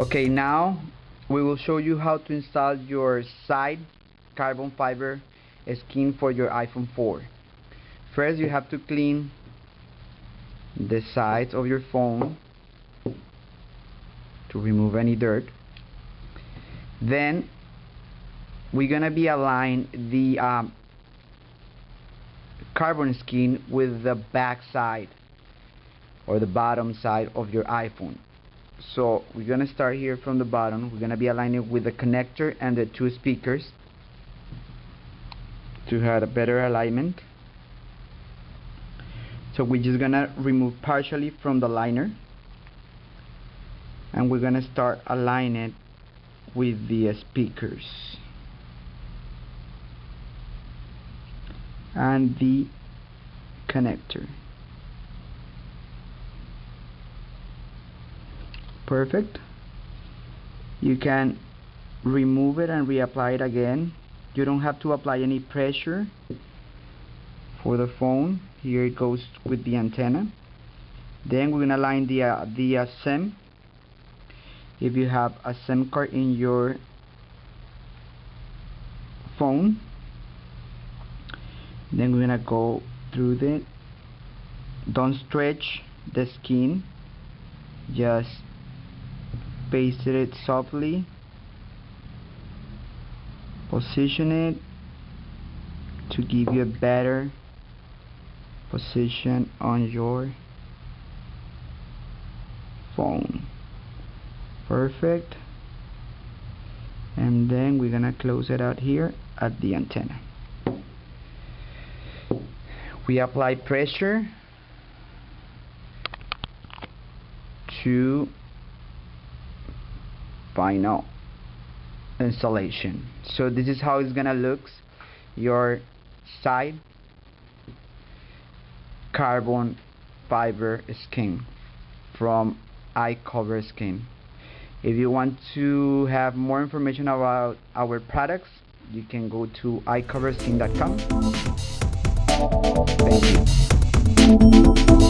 Okay, now we will show you how to install your side carbon fiber skin for your iPhone 4. First, you have to clean the sides of your phone to remove any dirt. Then we're gonna be align the carbon skin with the back side or the bottom side of your iPhone. So we're gonna start here from the bottom. We're gonna be aligning with the connector and the two speakers to have a better alignment. So we're just gonna remove partially from the liner, and we're gonna start aligning it with the speakers and the connector. Perfect. You can remove it and reapply it again. You don't have to apply any pressure for the phone. Here it goes with the antenna. Then we're gonna line the SIM. If you have a SIM card in your phone, then we're gonna go through it. Don't stretch the skin, just paste it softly, position it to give you a better position on your phone. Perfect. And then we're gonna close it out here at the antenna. We apply pressure to final installation. So this is how it's gonna look, your side carbon fiber skin from iCoverSkin. If you want to have more information about our products, you can go to iCoverSkin.com. Thank you.